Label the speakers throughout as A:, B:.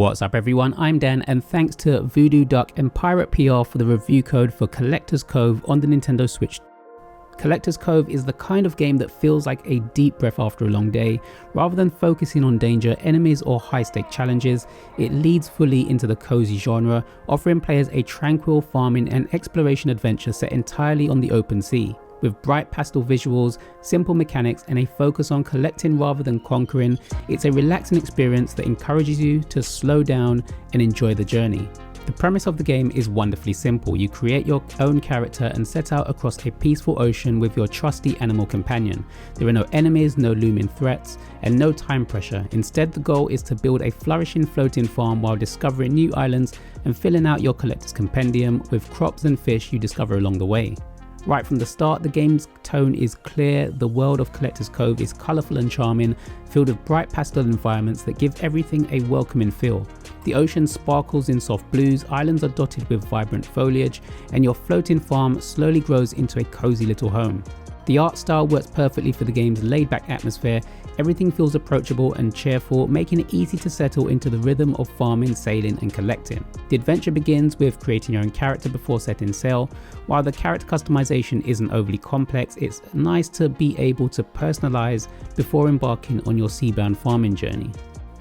A: What's up everyone, I'm Dan and thanks to Voodoo Duck and Pirate PR for the review code for Collector's Cove on the Nintendo Switch. Collector's Cove is the kind of game that feels like a deep breath after a long day. Rather than focusing on danger, enemies or high-stake challenges, it leads fully into the cozy genre, offering players a tranquil farming and exploration adventure set entirely on the open sea. With bright pastel visuals, simple mechanics and a focus on collecting rather than conquering, it's a relaxing experience that encourages you to slow down and enjoy the journey. The premise of the game is wonderfully simple. You create your own character and set out across a peaceful ocean with your trusty animal companion. There are no enemies, no looming threats, and no time pressure. Instead, the goal is to build a flourishing floating farm while discovering new islands and filling out your collector's compendium with crops and fish you discover along the way. Right from the start, the game's tone is clear. The world of Collector's Cove is colourful and charming, filled with bright pastel environments that give everything a welcoming feel. The ocean sparkles in soft blues, islands are dotted with vibrant foliage, and your floating farm slowly grows into a cozy little home. The art style works perfectly for the game's laid-back atmosphere. Everything feels approachable and cheerful, making it easy to settle into the rhythm of farming, sailing and collecting. The adventure begins with creating your own character before setting sail. While the character customization isn't overly complex, it's nice to be able to personalize before embarking on your seabound farming journey.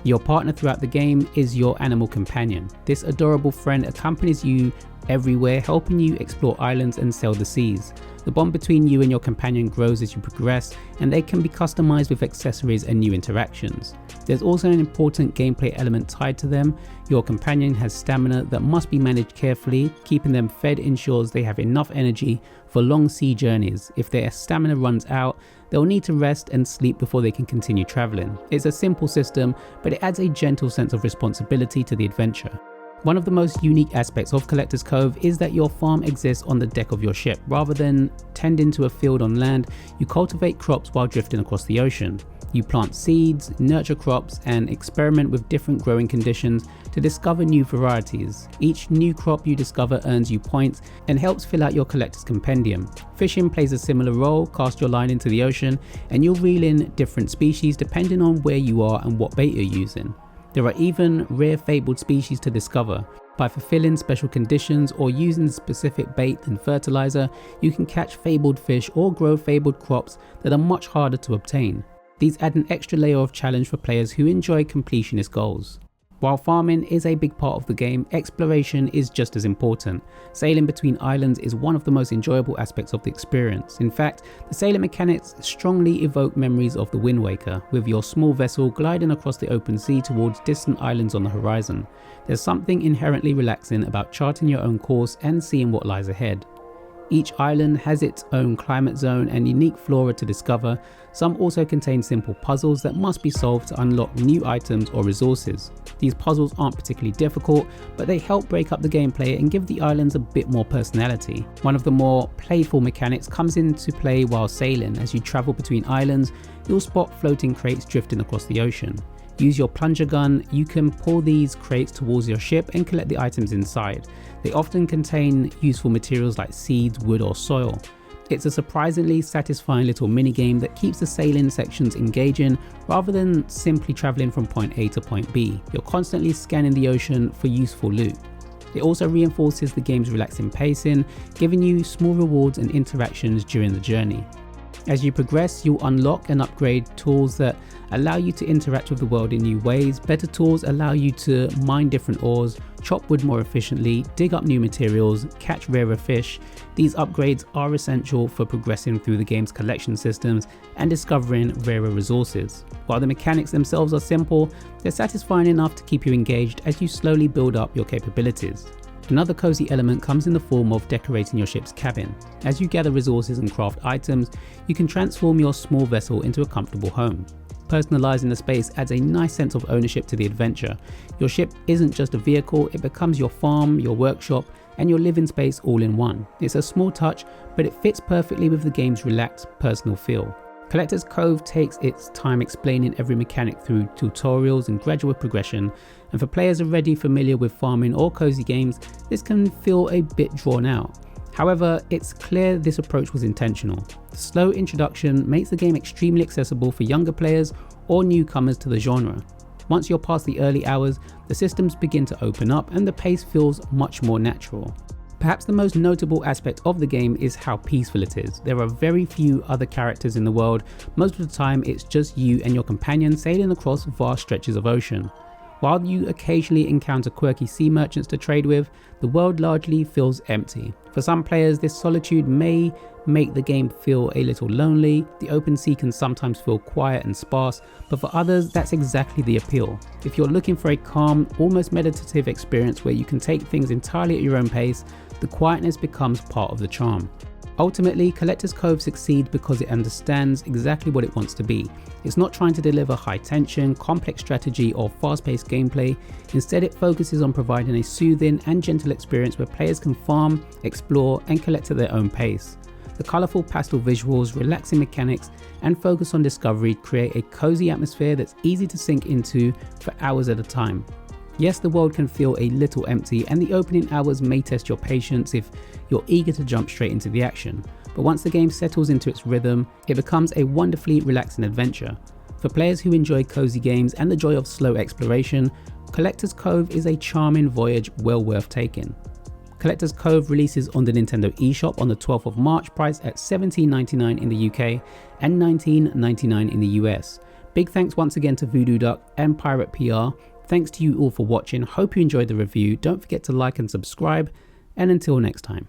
A: Your partner throughout the game is your animal companion. This adorable friend accompanies you everywhere, helping you explore islands and sail the seas. The bond between you and your companion grows as you progress, and they can be customized with accessories and new interactions. There's also an important gameplay element tied to them. Your companion has stamina that must be managed carefully. Keeping them fed ensures they have enough energy for long sea journeys. If their stamina runs out, they'll need to rest and sleep before they can continue traveling. It's a simple system, but it adds a gentle sense of responsibility to the adventure. One of the most unique aspects of Collector's Cove is that your farm exists on the deck of your ship. Rather than tending to a field on land, you cultivate crops while drifting across the ocean. You plant seeds, nurture crops, and experiment with different growing conditions to discover new varieties. Each new crop you discover earns you points and helps fill out your collector's compendium. Fishing plays a similar role. Cast your line into the ocean and you'll reel in different species depending on where you are and what bait you're using. There are even rare fabled species to discover. By fulfilling special conditions or using specific bait and fertilizer, you can catch fabled fish or grow fabled crops that are much harder to obtain. These add an extra layer of challenge for players who enjoy completionist goals. While farming is a big part of the game, exploration is just as important. Sailing between islands is one of the most enjoyable aspects of the experience. In fact, the sailing mechanics strongly evoke memories of the Wind Waker, with your small vessel gliding across the open sea towards distant islands on the horizon. There's something inherently relaxing about charting your own course and seeing what lies ahead. Each island has its own climate zone and unique flora to discover. Some also contain simple puzzles that must be solved to unlock new items or resources. These puzzles aren't particularly difficult, but they help break up the gameplay and give the islands a bit more personality. One of the more playful mechanics comes into play while sailing. As you travel between islands, you'll spot floating crates drifting across the ocean. Use your plunger gun, you can pull these crates towards your ship and collect the items inside. They often contain useful materials like seeds, wood or soil. It's a surprisingly satisfying little minigame that keeps the sailing sections engaging rather than simply travelling from point A to point B. You're constantly scanning the ocean for useful loot. It also reinforces the game's relaxing pacing, giving you small rewards and interactions during the journey. As you progress, you'll unlock and upgrade tools that allow you to interact with the world in new ways. Better tools allow you to mine different ores, chop wood more efficiently, dig up new materials, catch rarer fish. These upgrades are essential for progressing through the game's collection systems and discovering rarer resources. While the mechanics themselves are simple, they're satisfying enough to keep you engaged as you slowly build up your capabilities. Another cozy element comes in the form of decorating your ship's cabin. As you gather resources and craft items, you can transform your small vessel into a comfortable home. Personalizing the space adds a nice sense of ownership to the adventure. Your ship isn't just a vehicle, it becomes your farm, your workshop, and your living space all in one. It's a small touch, but it fits perfectly with the game's relaxed, personal feel. Collector's Cove takes its time explaining every mechanic through tutorials and gradual progression, and for players already familiar with farming or cozy games, this can feel a bit drawn out. However, it's clear this approach was intentional. The slow introduction makes the game extremely accessible for younger players or newcomers to the genre. Once you're past the early hours, the systems begin to open up and the pace feels much more natural. Perhaps the most notable aspect of the game is how peaceful it is. There are very few other characters in the world. Most of the time it's just you and your companion sailing across vast stretches of ocean. While you occasionally encounter quirky sea merchants to trade with, the world largely feels empty. For some players, this solitude may make the game feel a little lonely. The open sea can sometimes feel quiet and sparse, but for others, that's exactly the appeal. If you're looking for a calm, almost meditative experience where you can take things entirely at your own pace, the quietness becomes part of the charm. Ultimately, Collector's Cove succeeds because it understands exactly what it wants to be. It's not trying to deliver high tension, complex strategy, or fast-paced gameplay. Instead, it focuses on providing a soothing and gentle experience where players can farm, explore, and collect at their own pace. The colourful pastel visuals, relaxing mechanics, and focus on discovery create a cozy atmosphere that's easy to sink into for hours at a time. Yes, the world can feel a little empty, and the opening hours may test your patience if you're eager to jump straight into the action. But once the game settles into its rhythm, it becomes a wonderfully relaxing adventure. For players who enjoy cozy games and the joy of slow exploration, Collector's Cove is a charming voyage well worth taking. Collector's Cove releases on the Nintendo eShop on the 12th of March, priced at $17.99 in the UK and $19.99 in the US. Big thanks once again to Voodoo Duck and Pirate PR. Thanks to you all for watching. Hope you enjoyed the review. Don't forget to like and subscribe, and until next time.